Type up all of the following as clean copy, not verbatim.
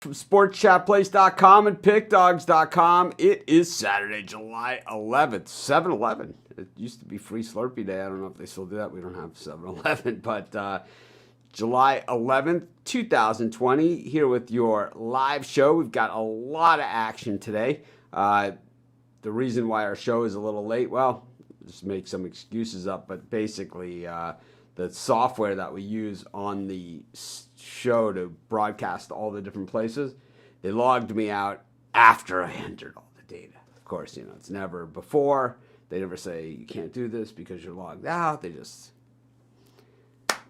From sportschatplace.com and pickdogs.com. It is Saturday, July 11th, 7-Eleven. It used to be free Slurpee Day. I don't know if they still do that. We don't have 7-Eleven, but July 11th, 2020, here with your live show. We've got a lot of action today. The reason why our show is a little late, well, just make some excuses up, but basically the software that we use on the show to broadcast all the different places, they logged me out after I entered all the data. Of course, it's never before. They never say you can't do this because you're logged out. They just,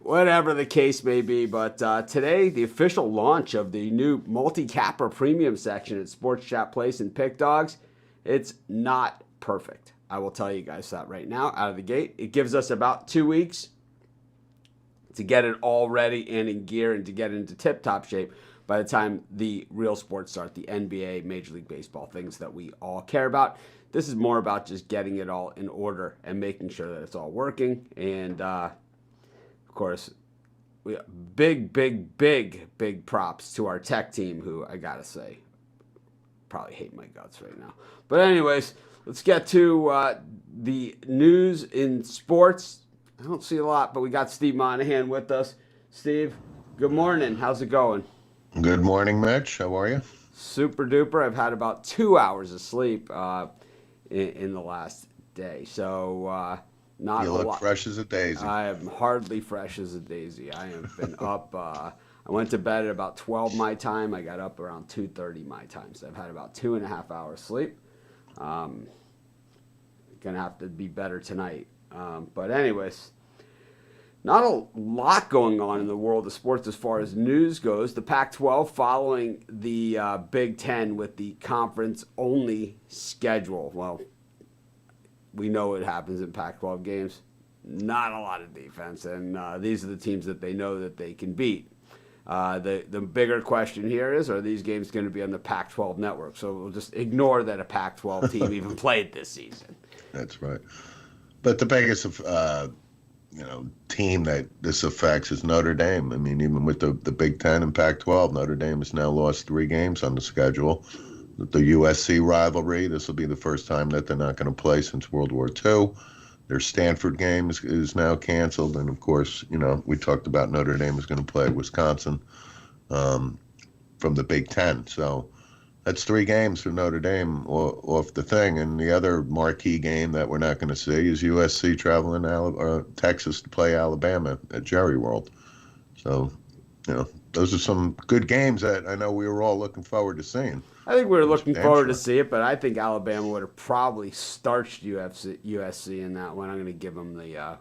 whatever the case may be. But today, the official launch of the new multi-capper premium section at Sports Chat Place and Pick Dogs. It's not perfect. I will tell you guys that right now, out of the gate. It gives us about 2 weeks to get it all ready and in gear and to get into tip-top shape by the time the real sports start, the NBA, Major League Baseball, things that we all care about. This is more about just getting it all in order and making sure that it's all working. And, of course, big props to our tech team, who I got to say probably hate my guts right now. But anyways, let's get to the news in sports. I don't see a lot, but we got Steve Monahan with us. Steve, good morning. How's it going? Good morning, Mitch. How are you? Super duper. I've had about 2 hours of sleep in the last day, so not you a look lot. Fresh as a daisy. I am hardly fresh as a daisy. I have been up. I went to bed at about 12 my time. I got up around 2:30 my time, so I've had about 2.5 hours sleep. Gonna have to be better tonight. But anyways, not a lot going on in the world of sports as far as news goes. The Pac-12 following the Big Ten with the conference-only schedule. Well, we know what happens in Pac-12 games. Not a lot of defense, and these are the teams that they know that they can beat. The bigger question here is, are these games going to be on the Pac-12 network? So we'll just ignore that a Pac-12 team even played this season. That's right. But the biggest, team that this affects is Notre Dame. I mean, even with the Big Ten and Pac-12, Notre Dame has now lost 3 games on the schedule. The USC rivalry, this will be the first time that they're not going to play since World War II. Their Stanford game is now canceled. And, of course, we talked about Notre Dame is going to play Wisconsin from the Big Ten. So that's 3 games for Notre Dame off the thing. And the other marquee game that we're not going to see is USC traveling Texas to play Alabama at Jerry World. So, those are some good games that I know we were all looking forward to seeing. I think we were looking forward to see it, but I think Alabama would have probably starched USC in that one. I'm going to give them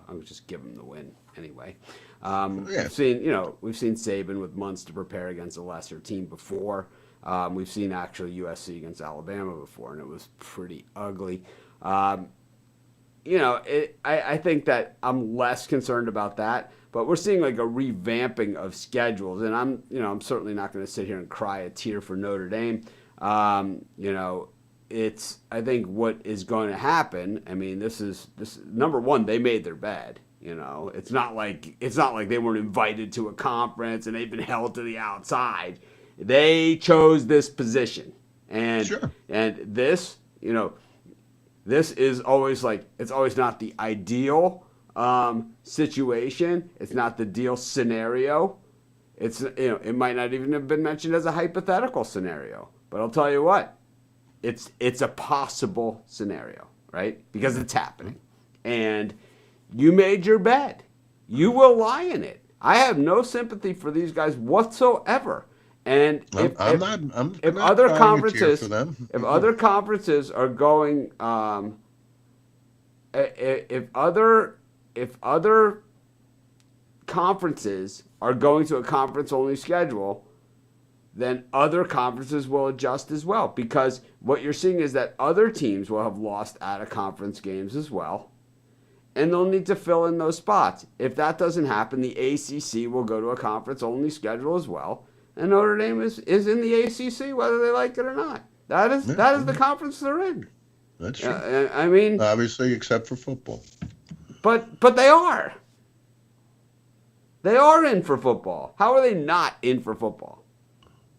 I'll just give them the win anyway. We've seen Saban with months to prepare against a lesser team before. We've seen actually USC against Alabama before, and it was pretty ugly. I think that I'm less concerned about that, but we're seeing like a revamping of schedules, and I'm certainly not going to sit here and cry a tear for Notre Dame. It's, I think what is going to happen. I mean, this number one, they made their bed. It's not like they weren't invited to a conference and they've been held to the outside. They chose this position, and Sure. and this is always it's always not the ideal situation. It's not the deal scenario. It's it might not even have been mentioned as a hypothetical scenario, but I'll tell you what, it's a possible scenario, right? Because it's happening, and you made your bed. You will lie in it. I have no sympathy for these guys whatsoever. And if other conferences are going, if other conferences are going to a conference-only schedule, then other conferences will adjust as well. Because what you're seeing is that other teams will have lost out-of-conference games as well, and they'll need to fill in those spots. If that doesn't happen, the ACC will go to a conference-only schedule as well, and Notre Dame is in the ACC whether they like it or not. That is the conference they're in. That's true. I mean, obviously, except for football. But they are. They are in for football. How are they not in for football?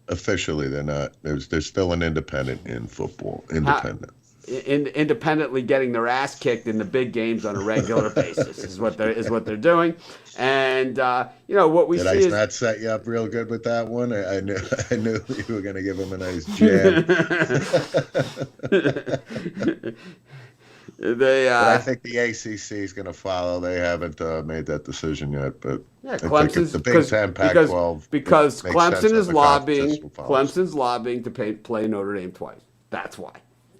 Officially, they're not. There's still an independent in football. How, Independent. independently getting their ass kicked in the big games on a regular basis is what they're doing, and what we Did see I is not set you up real good with that one? I knew I knew you were going to give him a nice jab. they. But I think the ACC is going to follow. They haven't made that decision yet, but Yeah, I think if the Big Ten, Pac-12, because makes sense Clemson on is the lobbying. conference, will follow. Clemson's lobbying to play Notre Dame twice. That's why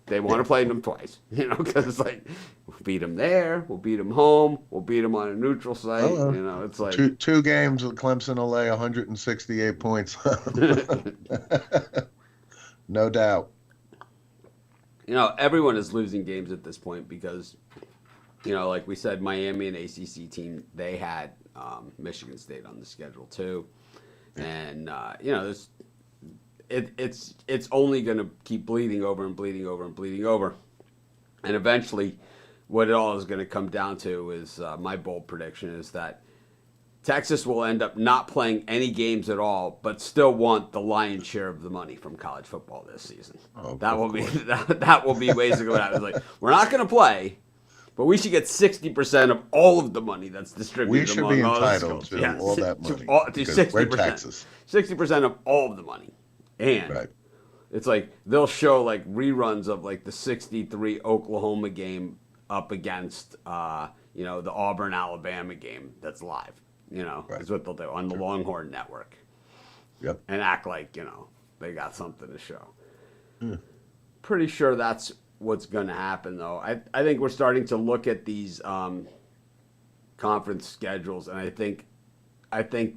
they want to play them twice. Because it's like we'll beat them there, we'll beat them home, we'll beat them on a neutral site. It's like two games. Clemson will lay 168 points. No doubt. Everyone is losing games at this point because, like we said, Miami and ACC team, they had Michigan State on the schedule too, and it's only going to keep bleeding over and bleeding over and bleeding over, and eventually, what it all is going to come down to is my bold prediction is that Texas will end up not playing any games at all, but still want the lion's share of the money from college football this season. That will be basically what happens. Like, we're not going to play, but we should get 60% of all of the money that's distributed. We should among be all entitled to all that money. To 60%. We're Texas. 60% of all of the money, and Right. it's like they'll show like reruns of like the '63 Oklahoma game up against the Auburn Alabama game that's live. Right. Is what they'll do on the Longhorn Network. Yep. And act like, they got something to show. Pretty sure that's what's going to happen, though. I think we're starting to look at these conference schedules, and I think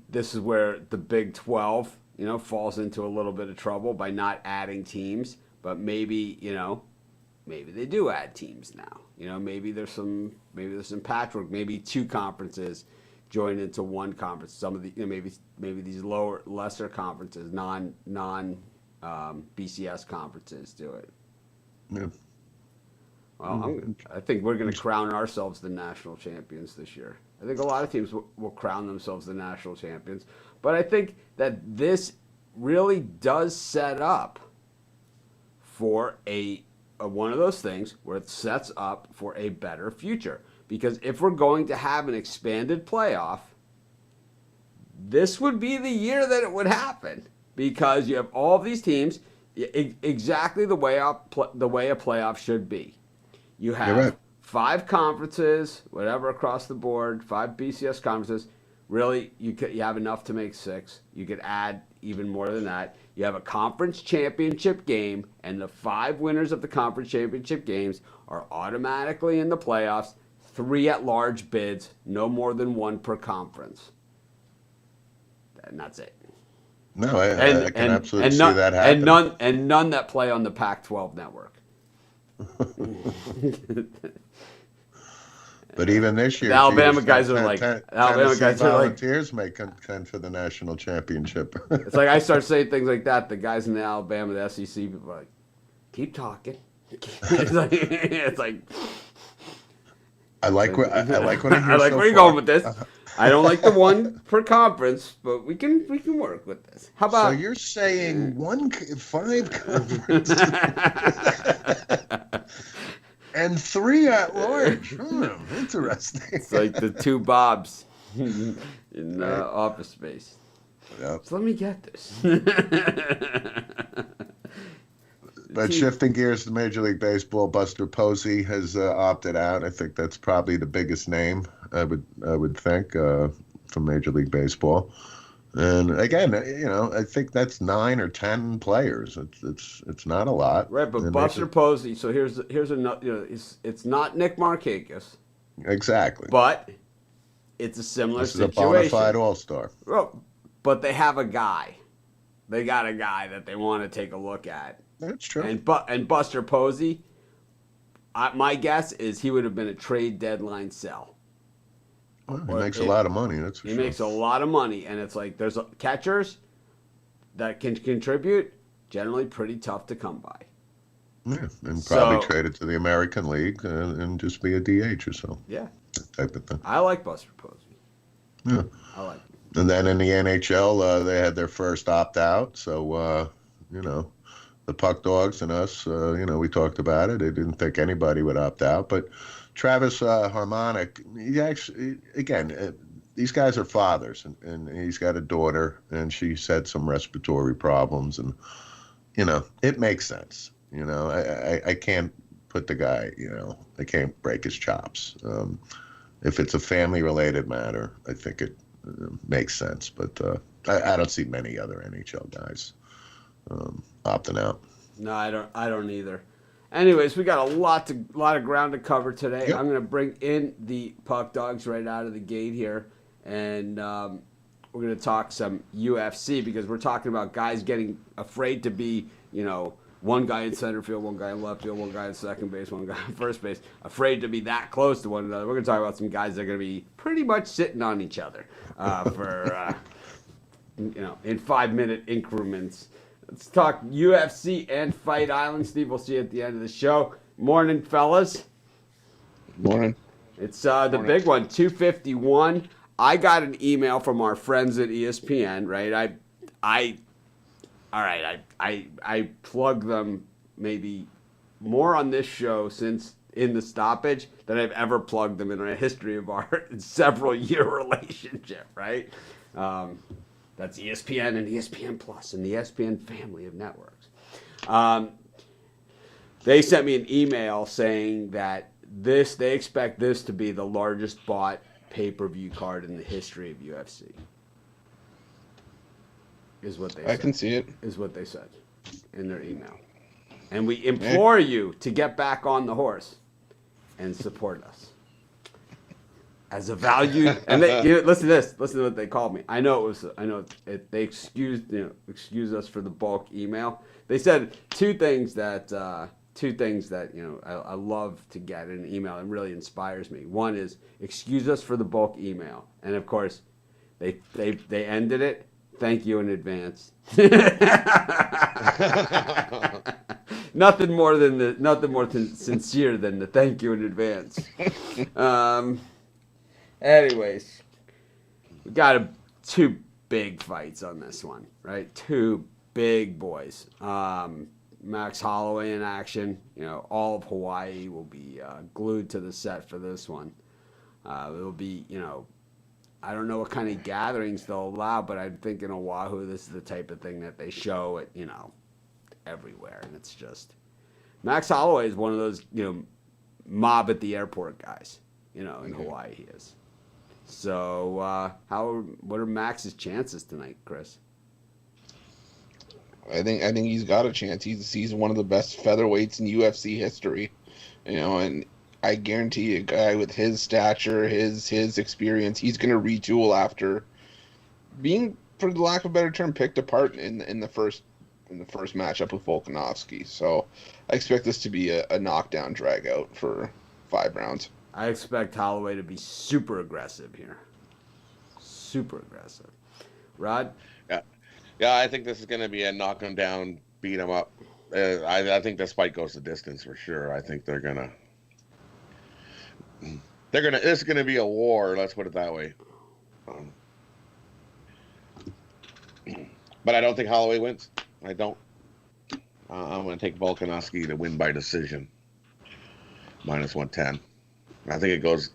this is where the Big 12, falls into a little bit of trouble by not adding teams. But maybe they do add teams now. Maybe there's some patchwork. Maybe two conferences join into one conference. Some of the maybe these lesser conferences, non BCS conferences do it. Yeah. Well, I think we're going to crown ourselves the national champions this year. I think a lot of teams will crown themselves the national champions, but I think that this really does set up for a one of those things where it sets up for a better future. Because if we're going to have an expanded playoff, this would be the year that it would happen. Because you have all of these teams, exactly the way a playoff should be. You have 5 conferences, whatever, across the board, 5 BCS conferences. Really, you have enough to make 6. You could add even more than that. You have a conference championship game, and the 5 winners of the conference championship games are automatically in the playoffs. 3 at-large bids, no more than 1 per conference. And that's it. No, I can absolutely see that happen. And none that play on the Pac-12 network. But even this year, the Alabama guys are like, Volunteers may contend for the national championship. It's like I start saying things like that. The guys in the Alabama, the SEC people are like, keep talking. It's like I like what I hear. I like where you're going with this. I don't like the 1 per conference, but we can work with this. How about? So you're saying 5 conferences and 3 at large? Interesting. It's like the 2 Bobs in Office Space. Yep. So let me get this. But shifting gears to Major League Baseball, Buster Posey has opted out. I think that's probably the biggest name I would think from Major League Baseball. And again, I think that's 9 or 10 players. It's not a lot. Right, but Buster Posey. So here's another. It's not Nick Markakis. Exactly. But it's a similar situation. This is a bona fide all-star. Well, but they have a guy. They got a guy that they want to take a look at. That's true. And Buster Posey, my guess is he would have been a trade deadline sell. Well, he makes a lot of money. That's for sure. He makes a lot of money, and it's like there's catchers that can contribute. Generally, pretty tough to come by. Yeah, and probably traded to the American League and just be a DH or so. Yeah, that type of thing. I like Buster Posey. Yeah, I like him. And then in the NHL, they had their first opt-out. So, the Puck Dogs and us, we talked about it. They didn't think anybody would opt out. But Travis Harmonic, he actually, again, these guys are fathers, and he's got a daughter, and she's had some respiratory problems. And, it makes sense. I can't put the guy, I can't break his chops. If it's a family-related matter, I think it makes sense. But I don't see many other NHL guys opting out. No, I don't either. Anyways, we got a lot of ground to cover today. Yep. I'm going to bring in the Puck Dogs right out of the gate here, and we're going to talk some UFC because we're talking about guys getting afraid to be, one guy in center field, one guy in left field, one guy in second base, one guy in first base, afraid to be that close to one another. We're going to talk about some guys that are going to be pretty much sitting on each other for, in 5-minute increments. Let's talk UFC and Fight Island. Steve, we'll see you at the end of the show. Morning, fellas. Morning. It's the big one, 251. I got an email from our friends at ESPN, right? I plug them maybe more on this show since in the stoppage than I've ever plugged them in a history of our several-year relationship, right? That's ESPN and ESPN Plus and the ESPN family of networks. They sent me an email saying that they expect this to be the largest bought pay-per-view card in the history of UFC. Is what they said. I can see it. Is what they said in their email. And we implore you to get back on the horse and support us. As a valued, and listen to this. Listen to what they called me. They excused us for the bulk email. They said two things that I love to get in an email and really inspires me. One is excuse us for the bulk email, and of course, they ended it. Thank you in advance. Nothing more sincere than the thank you in advance. Anyways, we got two big fights on this one, right? Two big boys. Max Holloway in action. All of Hawaii will be glued to the set for this one. It'll be, I don't know what kind of gatherings they'll allow, but I think in Oahu, this is the type of thing that they show at, everywhere. And it's just, Max Holloway is one of those, mob at the airport guys, in Hawaii he is. So, what are Max's chances tonight, Chris? I think he's got a chance. He's one of the best featherweights in UFC history, and I guarantee a guy with his stature, his experience, he's going to retool after being, for the lack of a better term, picked apart in the first matchup with Volkanovski. So I expect this to be a knockdown drag out for 5 rounds. I expect Holloway to be super aggressive here. Super aggressive. Rod? Yeah, I think this is going to be a knock him down, beat him up. I think this fight goes the distance for sure. I think this is going to be a war, let's put it that way. But I don't think Holloway wins. I don't. I'm going to take Volkanovski to win by decision. -110. I think it goes,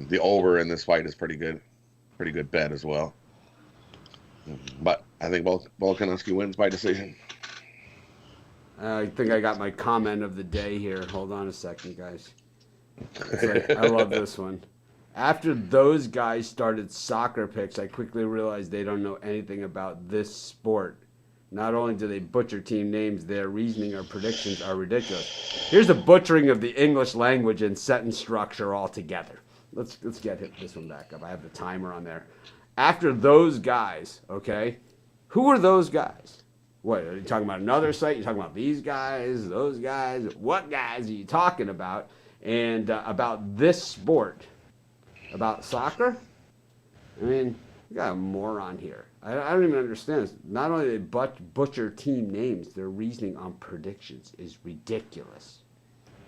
the over in this fight is pretty good bet as well. But I think Volkanovski wins by decision. I think I got my comment of the day here. Hold on a second, guys. I love this one. After those guys started soccer picks, I quickly realized they don't know anything about this sport. Not only do they butcher team names, their reasoning or predictions are ridiculous. Here's the butchering of the English language and sentence structure altogether. Let's get this one back up. I have the timer on there. After those guys, okay, who are those guys? What, are you talking about another site? You're talking about these guys, those guys? What guys are you talking about? And about this sport? About soccer? I mean, you got a moron here. I don't even understand this. Not only do they butcher team names, their reasoning on predictions is ridiculous.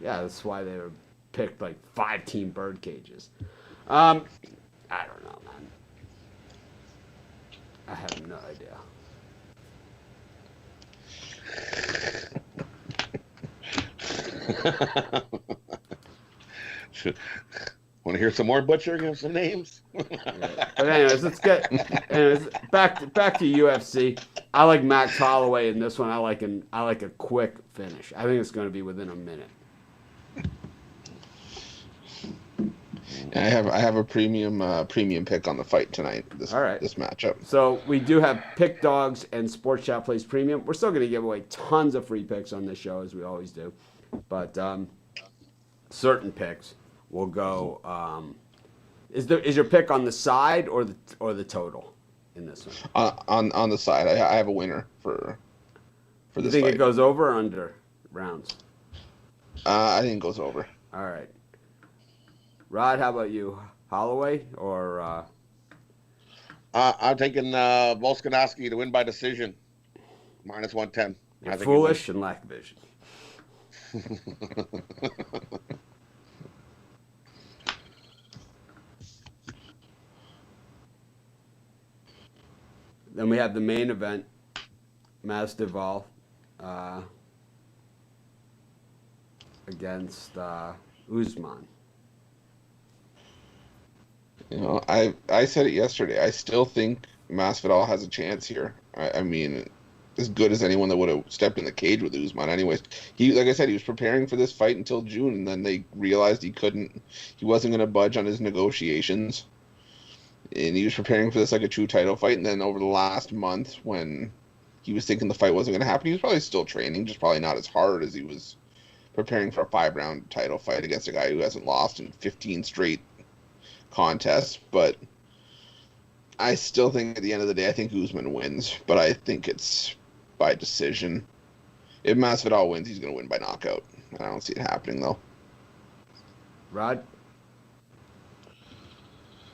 Yeah, that's why they were picked like 5-team bird cages. I don't know, man. I have no idea. Want to hear some more butchering of some names? Yeah. But anyways, let's get back to UFC. I like Max Holloway in this one. I like a quick finish. I think it's going to be within a minute. I have a premium pick on the fight tonight. All right. This matchup. So we do have pick dogs and Sports Chat Plays Premium. We're still going to give away tons of free picks on this show as we always do, but certain picks will go. Is your pick on the side or the total in this one? On the side, I have a winner for this. You think fight. it goes over or under rounds? I think it goes over. All right. Rod, how about you? Holloway or? I'm taking Volkanovski to win by decision, -110. You're foolish and lack vision. Then we have the main event, Masvidal against Usman. You know, I said it yesterday. I still think Masvidal has a chance here. I mean, as good as anyone that would have stepped in the cage with Usman. Anyways, like I said, he was preparing for this fight until June, and then they realized he wasn't going to budge on his negotiations. And he was preparing for this like a true title fight. And then over the last month, when he was thinking the fight wasn't going to happen, he was probably still training, just probably not as hard as he was preparing for a 5-round title fight against a guy who hasn't lost in 15 straight contests. But I still think at the end of the day, I think Usman wins. But I think it's by decision. If Masvidal wins, he's going to win by knockout. I don't see it happening, though. Rod?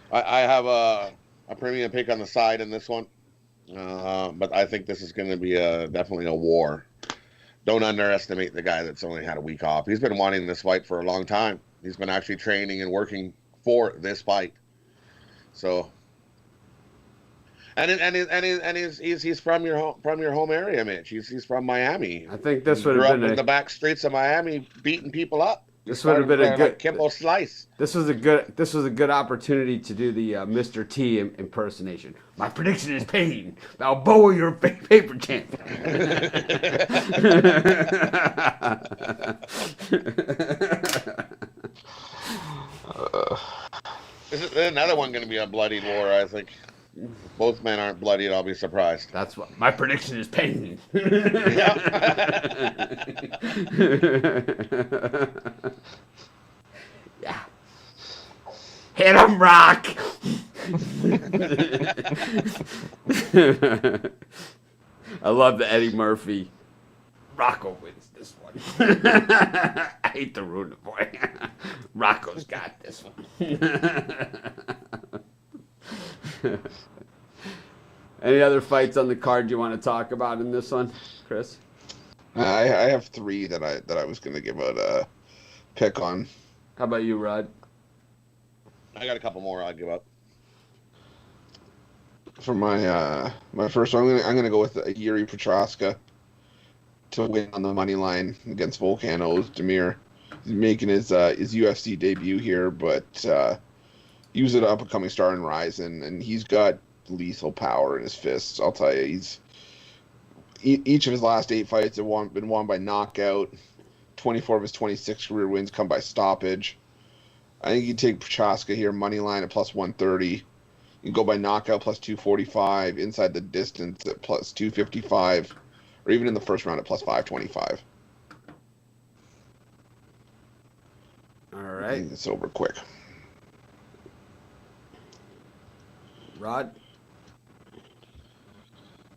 I have a premium pick on the side in this one, but I think this is going to be definitely a war. Don't underestimate the guy that's only had a week off. He's been wanting this fight for a long time. He's been actually training and working for this fight. So, he's from your home area, Mitch. He's from Miami. I think this He would grew have up been in the back streets of Miami, beating people up. This would have been a good Kimbo Slice. This was a good opportunity to do the Mr. T impersonation. My prediction is pain. Balboa, your paper champion. Is another one going to be a bloodied war? I think. Both men aren't bloodied. I'll be surprised. That's what my prediction is pain. Yeah. Hit him, Rock. I love the Eddie Murphy. Rocco wins this one. I hate to ruin it for you. Rocco's got this one. Any other fights on the card you want to talk about in this one, Chris? I have 3 that I was going to give out a pick on. How about you, Rod? I got a couple more I'll give up. For my first one, I'm gonna go with Yuri Prochaska to win on the money line against Volkan Ozdemir. He's making his UFC debut here, but he was an up-and-coming star in Ryzen, and he's got lethal power in his fists. I'll tell you, each of his last 8 fights have been won by knockout. 24 of his 26 career wins come by stoppage. I think you take Prochaska here, money line at +130. You can go by knockout +245, inside the distance at +255, or even in the first round at +525. All I right. think it's over quick. Rod?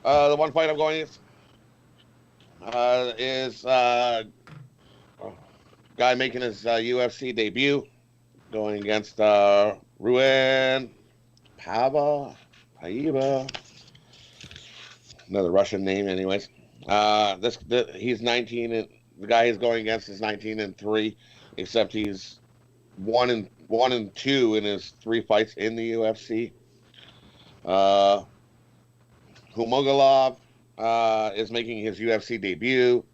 The one fight I'm going is guy making his UFC debut, going against Ruin Paiva, another Russian name, anyways. He's 19, and the guy he's going against is 19-3, except he's 1-2 in his 3 fights in the UFC. Humogolov is making his UFC debut.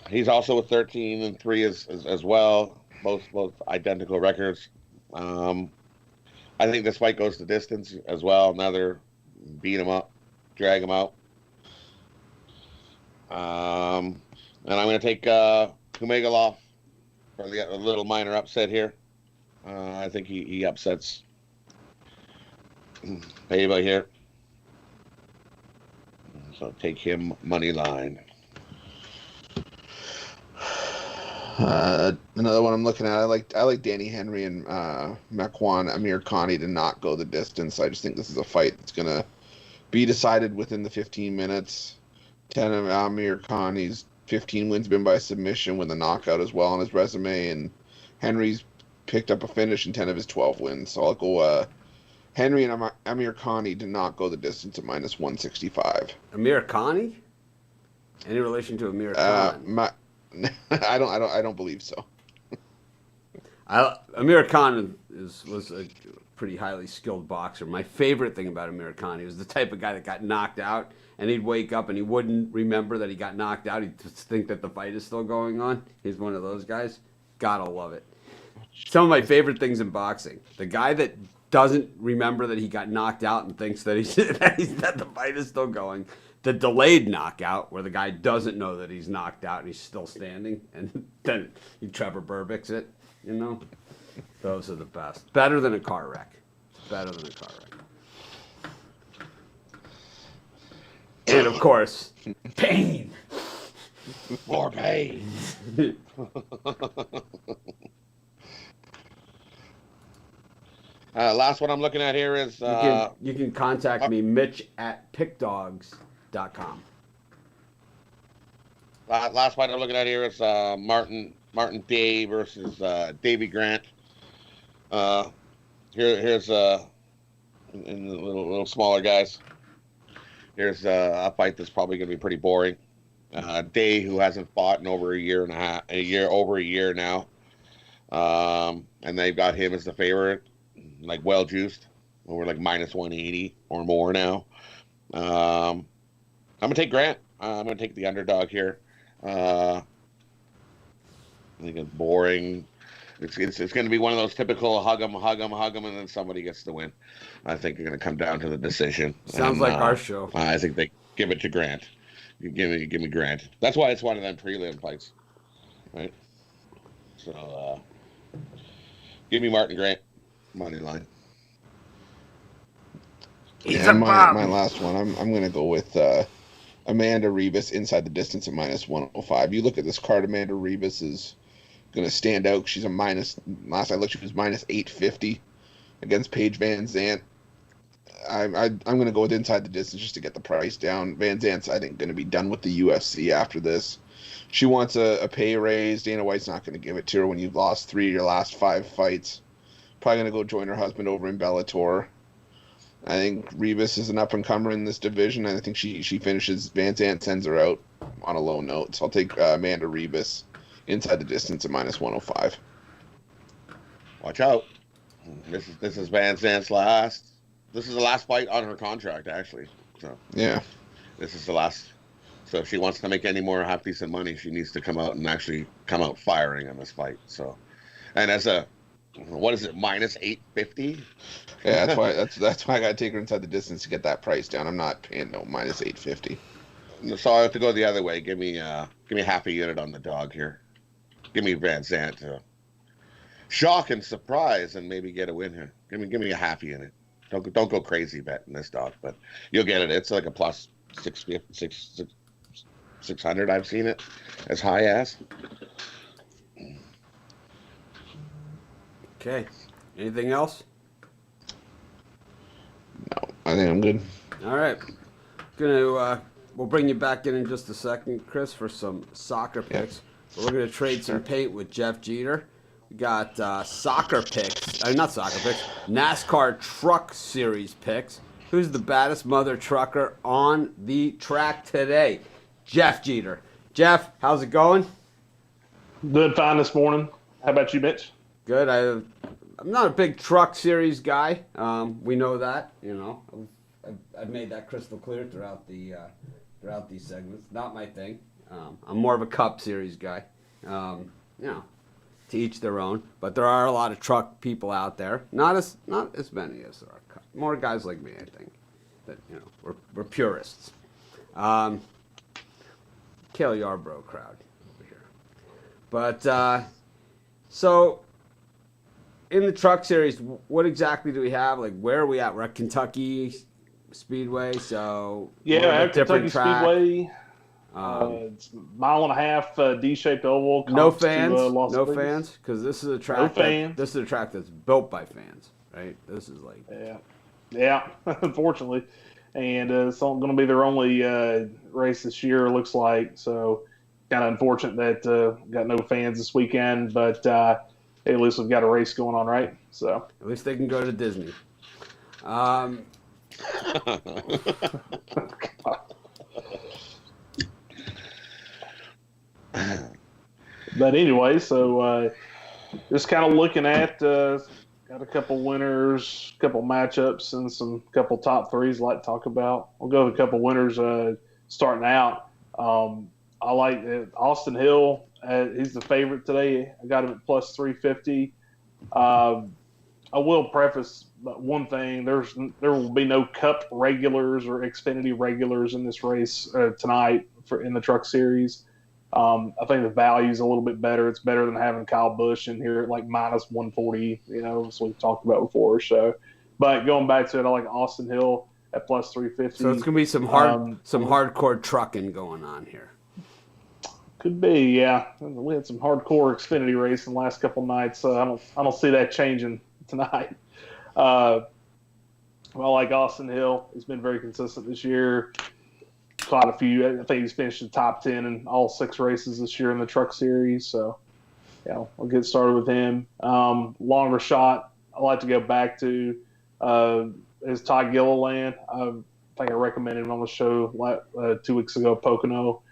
He's also with 13-3 as well. Both identical records. I think this fight goes the distance as well. Another beat him up, drag him out. And I'm going to take Humegolov for the little minor upset here. I think he upsets Pava here. So take him money line. Another one I'm looking at. I like Danny Henry and Makwan Amir Khani to not go the distance. I just think this is a fight that's gonna be decided within the 15 minutes. 10 of Amir Khani's 15 wins been by submission with a knockout as well on his resume, and Henry's picked up a finish in 10 of his 12 wins. So I'll go Henry and Amir Khani to not go the distance at -165. Amir Khani? Any relation to Amir Khan? I don't believe so. Amir Khan was a pretty highly skilled boxer. My favorite thing about Amir Khan, he was the type of guy that got knocked out, and he'd wake up and he wouldn't remember that he got knocked out. He'd just think that the fight is still going on. He's one of those guys. Gotta love it. Some of my favorite things in boxing. The guy that doesn't remember that he got knocked out and thinks that that the fight is still going. The delayed knockout, where the guy doesn't know that he's knocked out and he's still standing, and then Trevor Burbick's it, you know? Those are the best. Better than a car wreck. Better than a car wreck. And, of course, pain. More pain. Last one I'm looking at here is... you can contact me, Mitch at pickdogs.com. Last fight I'm looking at here is Martin Day versus Davy Grant. Here's in the little smaller guys. Here's a fight that's probably going to be pretty boring. Day, who hasn't fought in over a year now, and they've got him as the favorite, like well juiced, over like -180 or more now. I'm gonna take Grant. I'm gonna take the underdog here. I think it's boring. It's going to be one of those typical hug 'em, and then somebody gets the win. I think you're going to come down to the decision. Sounds like our show. I think they give it to Grant. You give me Grant. That's why it's one of them prelim fights, right? So give me Martin Grant money line. Yeah, my last one. I'm going to go with Amanda Ribas inside the distance at -105. You look at this card. Amanda Ribas is going to stand out. She's a last I looked, she was -850 against Paige Van Zandt. I'm going to go with inside the distance just to get the price down. Van Zandt's, I think, going to be done with the UFC after this. She wants a pay raise. Dana White's not going to give it to her when you've lost 3 of your last 5 fights. Probably going to go join her husband over in Bellator. I think Ribas is an up-and-comer in this division, and I think she finishes. Van Zandt sends her out on a low note. So I'll take Amanda Ribas inside the distance at -105. Watch out. This is Van Zandt's last. This is the last fight on her contract, actually. So yeah, this is the last. So if she wants to make any more half decent money, she needs to come out and actually come out firing in this fight. So, and as a, what is it, -850? Yeah, that's why I got to take her inside the distance to get that price down. I'm not paying no -850. So I have to go the other way. Give me half a unit on the dog here. Give me Van Zandt to shock and surprise and maybe get a win here. Give me a half unit. Don't go crazy betting this dog, but you'll get it. It's like a plus 600. I've seen it as high as. Okay. Anything else? No, I think I'm good. All right. We'll bring you back in just a second, Chris, for some soccer picks. But we're going to trade some paint with Jeff Jeter. We got soccer picks. Not soccer picks. NASCAR Truck Series picks. Who's the baddest mother trucker on the track today? Jeff Jeter. Jeff, how's it going? Doing fine this morning. How about you, Mitch? Good. I I'm not a big truck series guy. We know that. I've made that crystal clear throughout these segments. Not my thing. I'm more of a Cup series guy. To each their own. But there are a lot of truck people out there. Not as many as there are Cup. More guys like me, I think. That we're purists. Cale Yarbrough crowd over here. But so in the truck series, what exactly do we have? Like, where are we at? We're at Kentucky Speedway, so Yeah, at different Kentucky track. Speedway. It's a mile and a half D-shaped oval. No fans, Las Vegas. fans, because this is a track. This is a track that's built by fans, right? This is like yeah. Unfortunately, and it's going to be their only race this year. Looks like so. Kind of unfortunate that got no fans this weekend, but at least we've got a race going on, right? So at least they can go to Disney. But anyway, so just kind of looking at got a couple winners, couple matchups, and some couple top threes I'd like to talk about. We'll go with a couple winners starting out. I like Austin Hill. He's the favorite today. I got him at plus 350. I will preface one thing: there will be no Cup regulars or Xfinity regulars in this race tonight in the Truck Series. I think the value is a little bit better. It's better than having Kyle Busch in here at like minus 140, as we've talked about before. So, but going back to it, I like Austin Hill at plus 350. So it's gonna be some hardcore trucking going on here. Could be, yeah. We had some hardcore Xfinity race in the last couple nights, so I don't see that changing tonight. I like Austin Hill. He's been very consistent this year. Quite a few. I think he's finished in the top 10 in all 6 races this year in the Truck Series. So, we'll get started with him. Longer shot, I like to go back to is Todd Gilliland. I think I recommended him on the show 2 weeks ago, Pocono.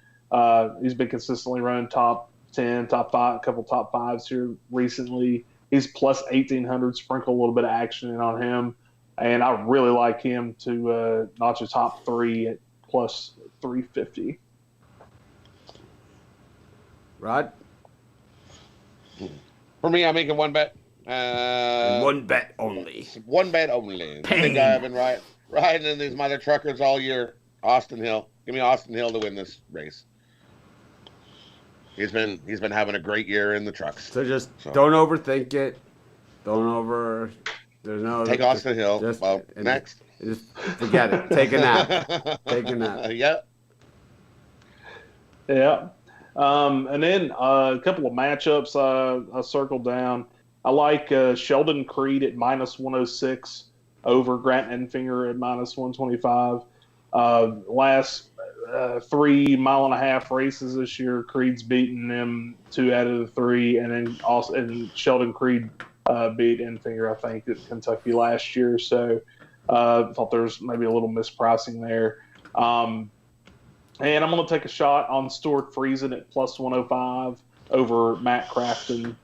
He's been consistently running top 10, top 5, a couple top 5s here recently. He's plus 1,800, sprinkle a little bit of action in on him. And I really like him to notch a top 3 at plus 350. Rod? For me, I'm making one bet. One bet only. One bet only. I think I've been riding in these mother truckers all year. Austin Hill. Give me Austin Hill to win this race. He's been having a great year in the trucks. So don't overthink it. There's no take Austin Hill. Next. Just forget it. Take a nap. Take a nap. Yep. Yeah. And then a couple of matchups I circled down. I like Sheldon Creed at minus 106 over Grant Enfinger at minus 125. Last 3 mile-and-a-half races this year, Creed's beaten them 2 out of the 3, and then Sheldon Creed beat Enfinger, I think, at Kentucky last year. So I thought there's maybe a little mispricing there. And I'm going to take a shot on Stuart Friesen at plus 105 over Matt Crafton.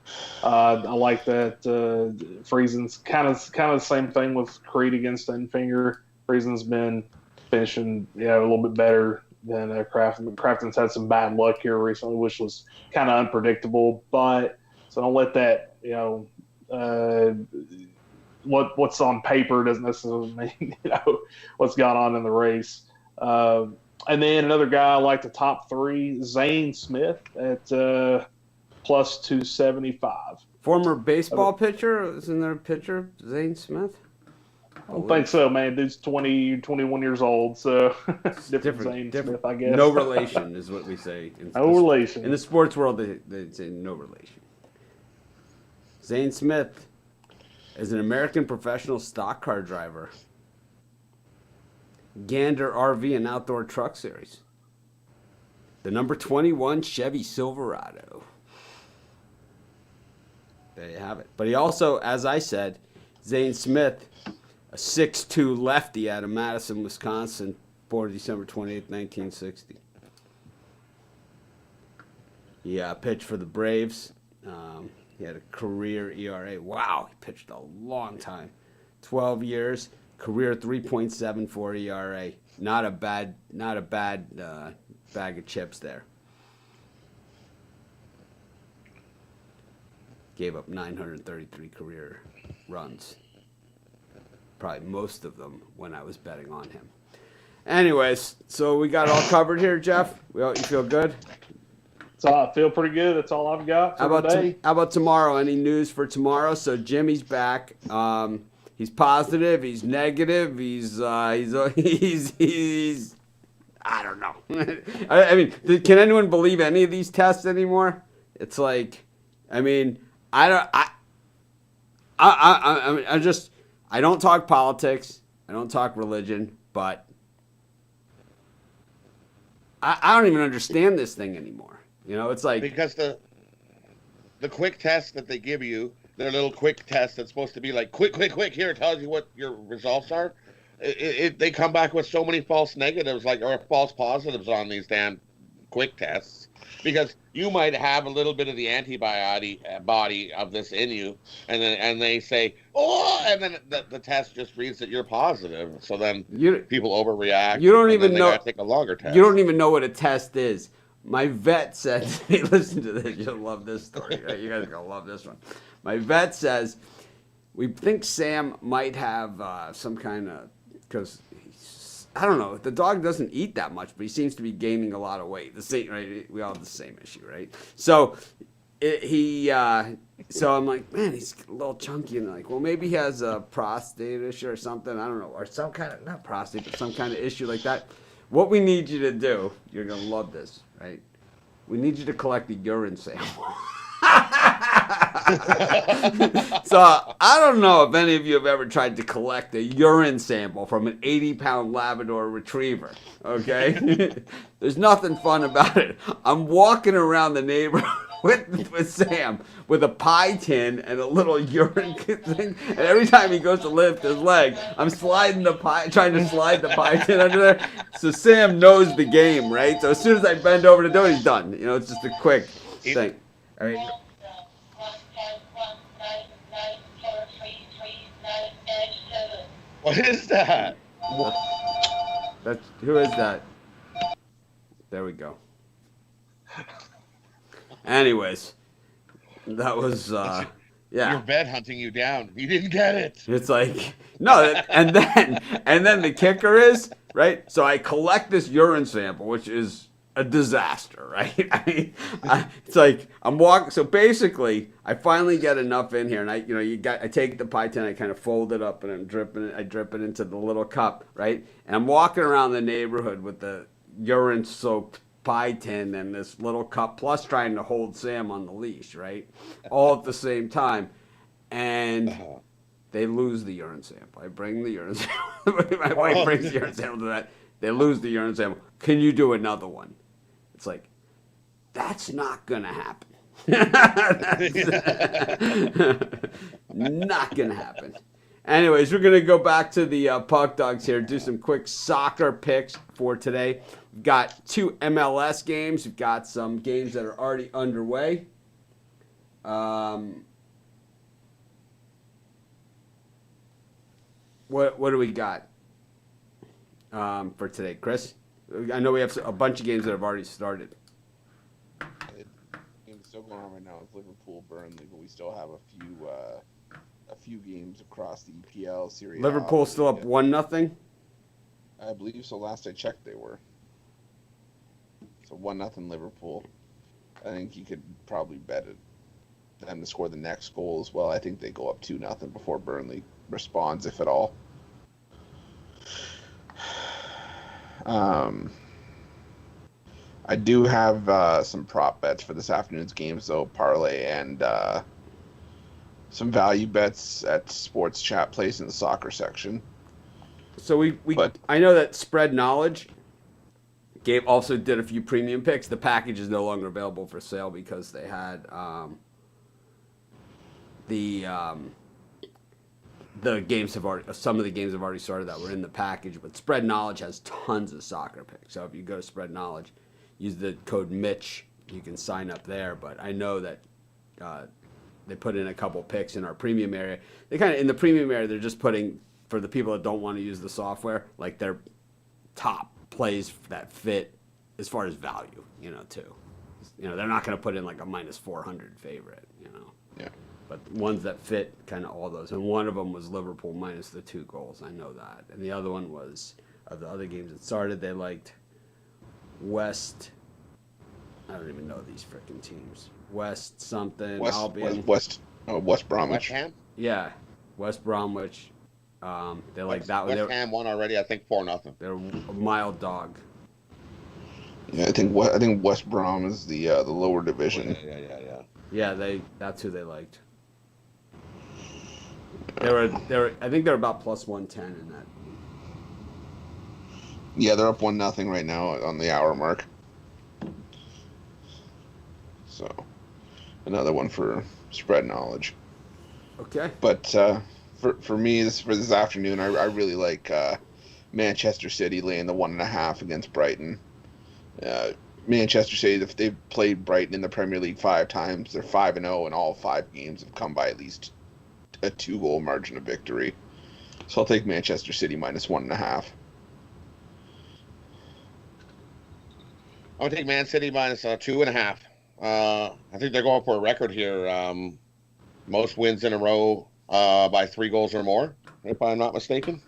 I like that. Friesen's kind of the same thing with Creed against Enfinger. Friesen's been finishing a little bit better than Crafton. Crafton's had some bad luck here recently, which was kind of unpredictable. But so don't let that, what's on paper doesn't necessarily mean what's gone on in the race. And then another guy I like the top 3, Zane Smith at plus 275. Former baseball pitcher? Isn't there a pitcher, Zane Smith? I don't think so, man. Dude's 21 years old, so different Zane Smith, I guess. No relation is what we say. Relation. In the sports world, they say no relation. Zane Smith is an American professional stock car driver. Gander RV and Outdoor Truck Series. The number 21 Chevy Silverado. There you have it. But he also, as I said, Zane Smith, a 6'2 lefty out of Madison, Wisconsin, born December 28, 1960. He pitched for the Braves. He had a career ERA. Wow, he pitched a long time. 12 years, career 3.74 ERA. Not a bad bag of chips there. Gave up 933 career runs. Probably most of them when I was betting on him. Anyways, so we got it all covered here, Jeff. You feel good? So I feel pretty good. That's all I've got for today. How about tomorrow? Any news for tomorrow? So Jimmy's back. He's positive. He's negative. He's I don't know. I mean, can anyone believe any of these tests anymore? It's like, I mean, I don't talk politics. I don't talk religion, but I don't even understand this thing anymore. You know, it's like, because the quick test that they give you, their little quick test that's supposed to be like quick, here, it tells you what your results are. They come back with so many false negatives, or false positives on these damn quick tests, because you might have a little bit of the antibody body of this in you, and they say, oh, and then the test just reads that you're positive. So then people overreact. You don't even know. Take a longer test. You don't even know what a test is. My vet said, hey, listen to this. You'll love this story. Right? You guys are going to love this one. My vet says, we think Sam might have some kind of, because I don't know, the dog doesn't eat that much, but he seems to be gaining a lot of weight. The same, right? We all have the same issue, right? So so I'm like, man, he's a little chunky, and like, well, maybe he has a prostate issue or something. I don't know, or some kind of, not prostate, but some kind of issue like that. What we need you to do, you're gonna love this, right? We need you to collect the urine sample. So I don't know if any of you have ever tried to collect a urine sample from an 80-pound Labrador Retriever, okay? There's nothing fun about it. I'm walking around the neighborhood with Sam with a pie tin and a little urine thing, and every time he goes to lift his leg, I'm trying to slide the pie tin under there. So Sam knows the game, right? So as soon as I bend over to do it, he's done. You know, it's just a quick thing. I mean, what is that? Who is that? There we go. Anyways, that was yeah. Your vet hunting you down. You didn't get it. It's like no, and then the kicker is right. So I collect this urine sample, which is a disaster, right? I mean, it's like I'm walking. So basically, I finally get enough in here, and I take the pie tin, I kind of fold it up, and I'm dripping it. I drip it into the little cup, right? And I'm walking around the neighborhood with the urine-soaked pie tin and this little cup, plus trying to hold Sam on the leash, right? All at the same time, and they lose the urine sample. I bring the urine sample. My wife brings the urine sample to that. They lose the urine sample. Can you do another one? It's like, that's not going to happen. Not going to happen. Anyways, we're going to go back to the Puck Dogs here, do some quick soccer picks for today. We've got 2 MLS games. We've got some games that are already underway. What do we got for today, Chris? I know we have a bunch of games that have already started. Game's still going on right now. It's Liverpool, Burnley, but we still have a few games across the EPL series. Liverpool still up 1-0. I believe so. Last I checked, they were. So 1-0 Liverpool. I think you could probably bet them to score the next goal as well. I think they go up 2-0 before Burnley responds, if at all. I do have some prop bets for this afternoon's games, though, parlay and some value bets at Sports Chat Place in the soccer section. So I know that Spread Knowledge also did a few premium picks. The package is no longer available for sale because they had some of the games have already started that were in the package, but Spread Knowledge has tons of soccer picks. So if you go to Spread Knowledge, use the code Mitch, you can sign up there. But I know that they put in a couple picks in our premium area. They kind of in the premium area they're just putting for the people that don't want to use the software like their top plays that fit as far as value, too. They're not going to put in like a minus 400 favorite, Yeah. But ones that fit kind of all those. And one of them was Liverpool minus the 2 goals. I know that. And the other one was, of the other games that started, they liked West. I don't even know these freaking teams. West something. Albion. West West Bromwich. Ham. Yeah. West Bromwich. They like that one. West Ham won already, I think 4-0. They're a mild dog. Yeah, I think West Brom is the lower division. Yeah. Yeah, that's who they liked. They were I think they're about plus 110 in that. Yeah, they're up 1-0 right now on the hour mark. So, another one for spread knowledge. Okay. But for me, this afternoon, I really like Manchester City laying the 1.5 against Brighton. Manchester City, if they've played Brighton in the Premier League 5 times, they're 5-0, and all 5 games have come by at least a 2-goal margin of victory. So I'll take Manchester City minus 1.5. I'm gonna take Man City minus 2.5. I think they're going for a record here. Most wins in a row by 3 goals or more, if I'm not mistaken.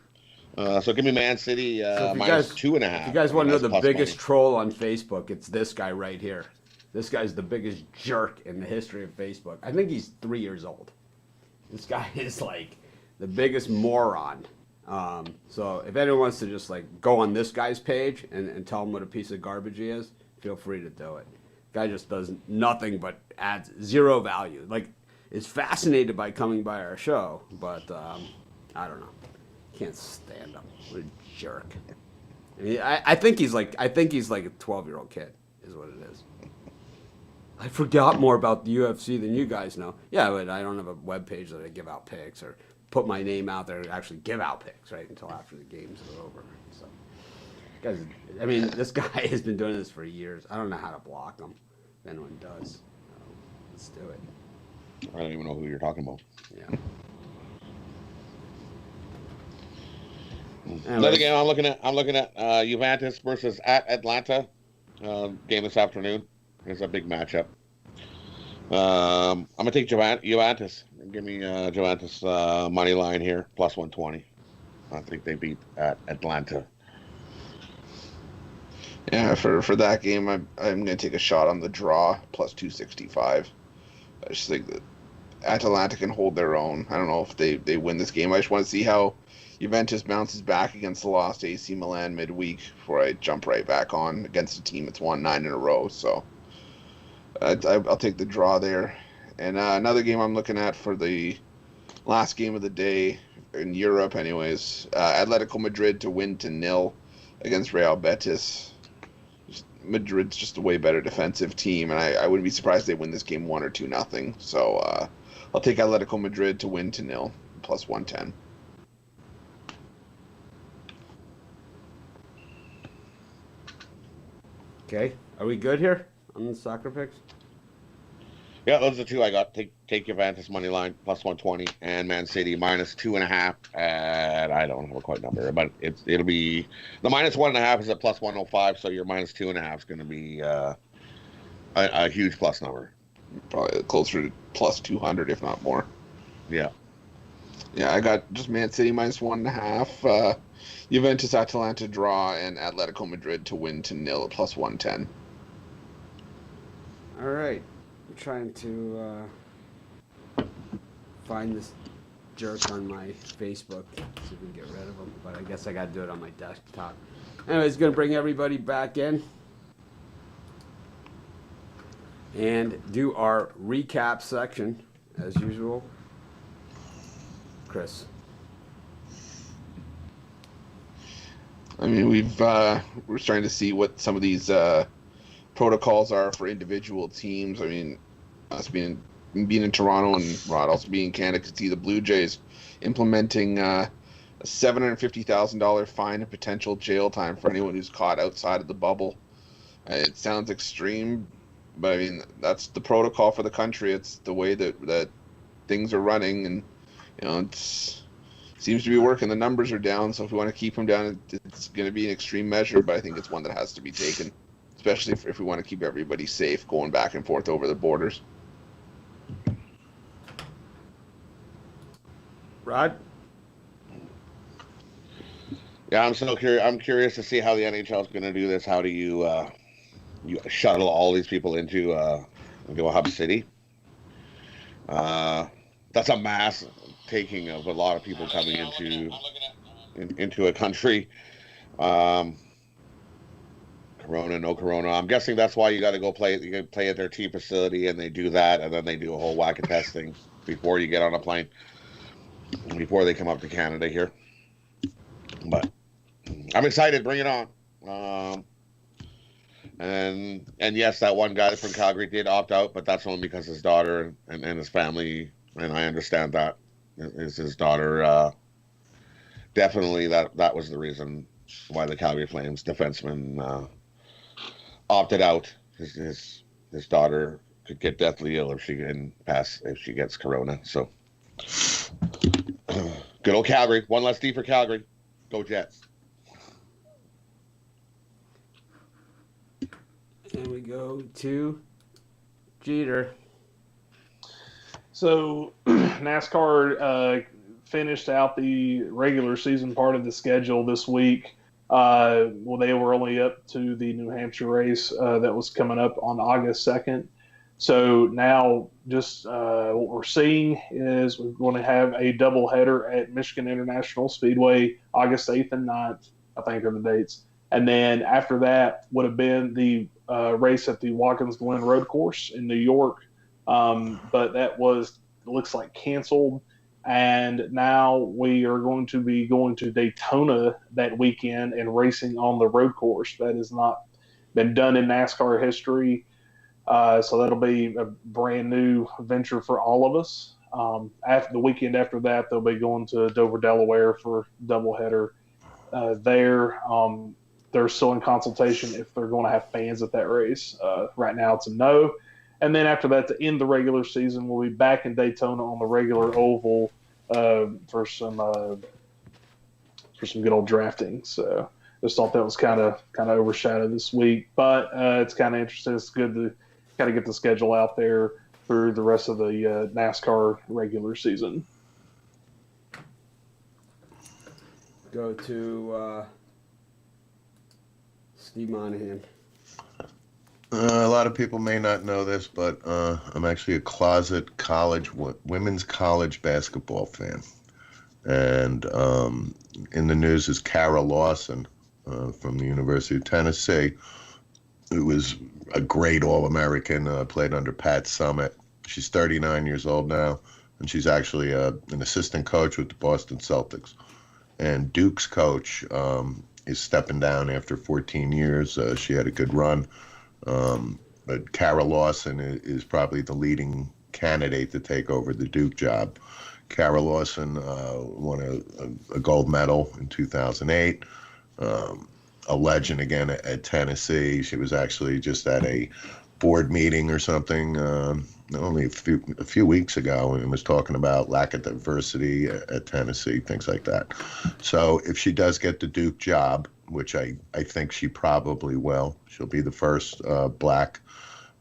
So give me Man City minus 2.5. If you guys want to know the biggest money. troll on Facebook, it's this guy right here. This guy's the biggest jerk in the history of Facebook. I think he's 3 years old. This guy is like the biggest moron. So if anyone wants to just like go on this guy's page and tell him what a piece of garbage he is, feel free to do it. Guy just does nothing but adds 0 value. Like, is fascinated by coming by our show, but I don't know. Can't stand him. What a jerk. I think he's like a 12-year-old kid, is what it is. I forgot more about the UFC than you guys know. Yeah, but I don't have a web page that I give out picks or put my name out there to actually give out picks, right, until after the games are over. So, guys, I mean, this guy has been doing this for years. I don't know how to block him. If anyone does, let's do it. I don't even know who you're talking about. Yeah. Another game I'm looking at Juventus versus at Atlanta game this afternoon. It's a big matchup. I'm gonna take Juventus. Give me Juventus money line here plus 120. I think they beat at Atlanta. Yeah, for that game, I'm going to take a shot on the draw plus 265. I just think that Atalanta can hold their own. I don't know if they win this game. I just want to see how Juventus bounces back against the lost AC Milan midweek before I jump right back on against a team that's won 9 in a row. So I'll take the draw there. And another game I'm looking at for the last game of the day in Europe anyways, Atletico Madrid to win to 0 against Real Betis. Madrid's just a way better defensive team, and I wouldn't be surprised if they win this game 1 or 2-0. So I'll take Atletico Madrid to win to 0 plus 110. Okay, are we good here on the soccer picks? Yeah, those are 2 I got. Take Juventus money line plus 120 and Man City minus 2.5. And I don't have a quite number, but it'll be the minus 1.5 is at plus 105. So your minus 2.5 is going to be a huge plus number. Probably closer to plus 200, if not more. Yeah. Yeah, I got just Man City minus 1.5, Juventus Atalanta draw, and Atletico Madrid to win to 0 at plus 110. All right. I'm trying to find this jerk on my Facebook, see if we can get rid of him, but I guess I got to do it on my desktop. Anyways, going to bring everybody back in and do our recap section as usual. Chris. I mean, we're starting to see what some of these protocols are for individual teams. I mean, us being in Toronto and Rod also being in Canada, could see the Blue Jays implementing a $750,000 fine and potential jail time for anyone who's caught outside of the bubble. It sounds extreme, but I mean, that's the protocol for the country. It's the way that things are running, and it's seems to be working. The numbers are down, so if we want to keep them down, it's going to be an extreme measure, but I think it's one that has to be taken, especially if we want to keep everybody safe going back and forth over the borders. Rod? Yeah, I'm so curious. I'm curious to see how the NHL is going to do this. How do you shuttle all these people into a hub city? That's a mass taking of a lot of people coming into a country. Corona, no corona. I'm guessing that's why you got to go play. You can play at their team facility, and they do that, and then they do a whole whack of testing before you get on a plane, before they come up to Canada here. But I'm excited. Bring it on. And yes, that one guy from Calgary did opt out, but that's only because his daughter and his family, and I understand that, is his daughter. Definitely that was the reason why the Calgary Flames defenseman opted out. His daughter could get deathly ill if she gets corona. So good old Calgary. One less D for Calgary. Go Jets. And we go to Jeter. So NASCAR finished out the regular season part of the schedule this week. Well, they were only up to the New Hampshire race that was coming up on August 2nd. So now just what we're seeing is we're going to have a doubleheader at Michigan International Speedway, August 8th and 9th, I think are the dates. And then after that would have been the race at the Watkins Glen Road Course in New York. But that looks like canceled. And now we are going to be going to Daytona that weekend and racing on the road course. That has not been done in NASCAR history. So that'll be a brand new venture for all of us. After the weekend after that, they'll be going to Dover, Delaware for doubleheader there. They're still in consultation if they're going to have fans at that race. Right now it's a no. And then after that, to end the regular season, we'll be back in Daytona on the regular oval for some good old drafting. So just thought that was kind of overshadowed this week, but it's kind of interesting. It's good to kind of get the schedule out there for the rest of the NASCAR regular season. Go to Steve Monahan. A lot of people may not know this, but I'm actually a closet women's college basketball fan. And in the news is Kara Lawson from the University of Tennessee, who was a great All-American, played under Pat Summitt. She's 39 years old now, and she's actually an assistant coach with the Boston Celtics. And Duke's coach is stepping down after 14 years. She had a good run. But Kara Lawson is probably the leading candidate to take over the Duke job. Kara Lawson won a gold medal in 2008. A legend again at Tennessee. She was actually just at a board meeting or something only a few weeks ago, and was talking about lack of diversity at Tennessee, things like that. So if she does get the Duke job, which I think she probably will, she'll be the first black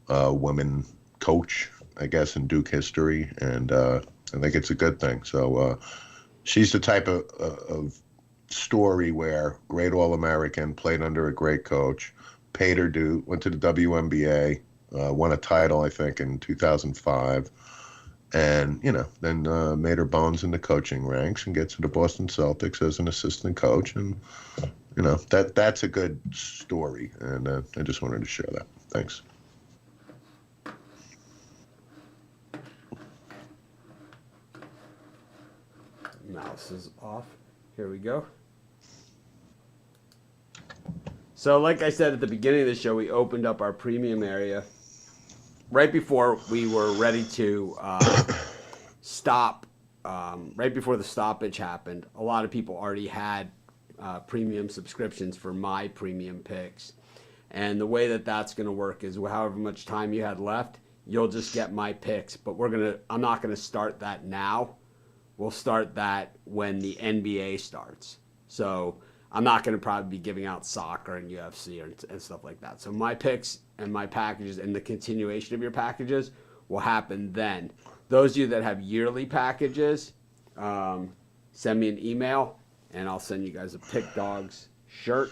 woman coach, I guess, in Duke history, and I think it's a good thing. So she's the type of story where great All-American, played under a great coach, paid her due, went to the WNBA, won a title, I think, in 2005, and, then made her bones in the coaching ranks and gets to the Boston Celtics as an assistant coach. And, that's a good story, and I just wanted to share that. Thanks. Mouse is off. Here we go. So like I said at the beginning of the show, we opened up our premium area right before we were ready to stop. Right before the stoppage happened, a lot of people already had premium subscriptions for my premium picks. And the way that that's going to work is however much time you had left, you'll just get my picks. But I'm not gonna start that now. We'll start that when the NBA starts. So I'm not going to probably be giving out soccer and UFC and stuff like that. So my picks and my packages and the continuation of your packages will happen then. Those of you that have yearly packages, send me an email and I'll send you guys a Pick Dogs shirt.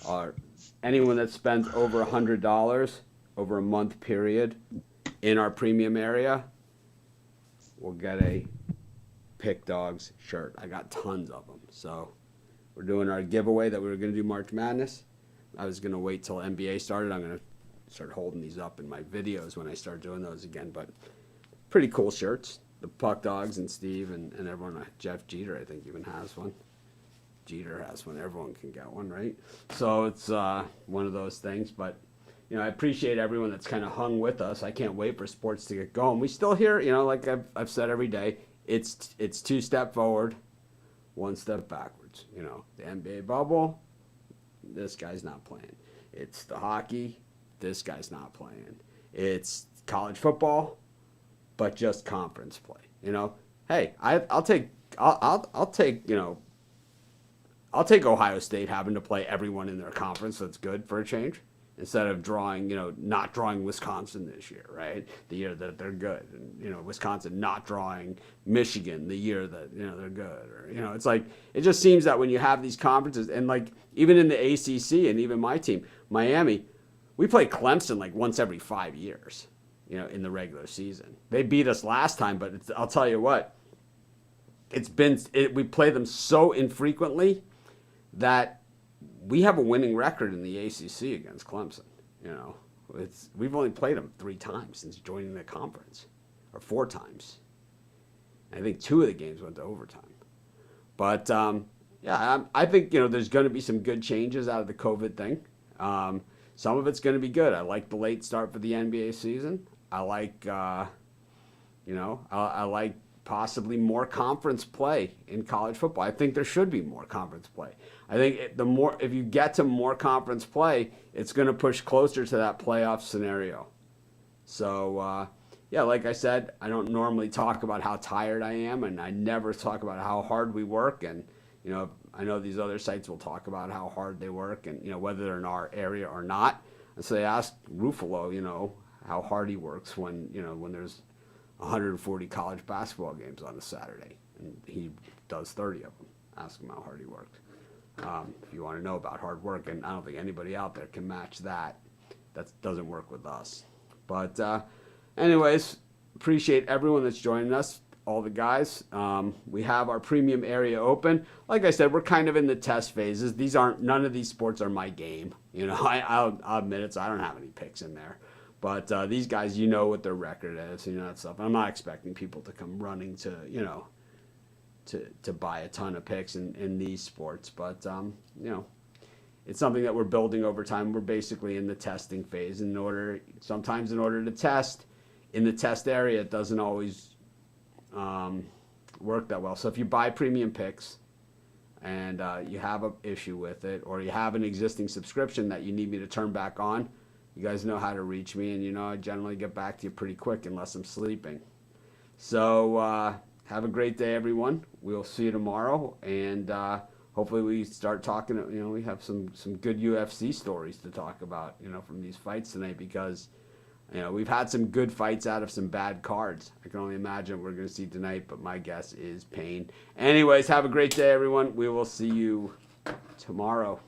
Or anyone that spends over $100 over a month period in our premium area will get a Pick Dogs shirt. I got tons of them. So we're doing our giveaway that we were going to do March Madness. I was going to wait till NBA started. I'm going to start holding these up in my videos when I start doing those again. But pretty cool shirts. The Puck Dogs and Steve and everyone. Jeff Jeter, I think, even has one. Jeter has one. Everyone can get one, right? So it's one of those things. But, I appreciate everyone that's kind of hung with us. I can't wait for sports to get going. We still hear, like I've said every day, it's 2 step forward, 1 step backwards. The NBA bubble, this guy's not playing. It's the hockey, this guy's not playing. It's college football, but just conference play. Hey, I'll take Ohio State having to play everyone in their conference. That's good for a change. Instead of not drawing Wisconsin this year, right? The year that they're good. And, Wisconsin not drawing Michigan the year that, they're good. Or, it's like, it just seems that when you have these conferences, and like, even in the ACC and even my team, Miami, we play Clemson like once every 5 years, in the regular season. They beat us last time, but I'll tell you what, we play them so infrequently that we have a winning record in the ACC against Clemson. We've only played them 3 times since joining the conference, or 4 times. I think 2 of the games went to overtime. But I think there's going to be some good changes out of the COVID thing. Some of it's going to be good. I like the late start for the NBA season. I like I like possibly more conference play in college football. I think there should be more conference play. I think if you get to more conference play, it's going to push closer to that playoff scenario. So, like I said, I don't normally talk about how tired I am, and I never talk about how hard we work. And, I know these other sites will talk about how hard they work and, whether they're in our area or not. And so they asked Ruffalo, how hard he works when there's 140 college basketball games on a Saturday, and he does 30 of them. Ask him how hard he works. If you want to know about hard work, and I don't think anybody out there can match that. That doesn't work with us. But anyways, appreciate everyone that's joining us, all the guys. We have our premium area open. Like I said, we're kind of in the test phases. None of these sports are my game. I'll admit it, so I don't have any picks in there. But these guys, what their record is, that stuff. I'm not expecting people to come running to buy a ton of picks in these sports. But, it's something that we're building over time. We're basically in the testing phase. Sometimes in order to test, in the test area, it doesn't always work that well. So if you buy premium picks and you have an issue with it, or you have an existing subscription that you need me to turn back on, you guys know how to reach me, and I generally get back to you pretty quick unless I'm sleeping. So have a great day, everyone. We'll see you tomorrow, and hopefully we start talking. We have some good UFC stories to talk about, from these fights tonight, because we've had some good fights out of some bad cards. I can only imagine what we're going to see tonight, but my guess is pain. Anyways, have a great day, everyone. We will see you tomorrow.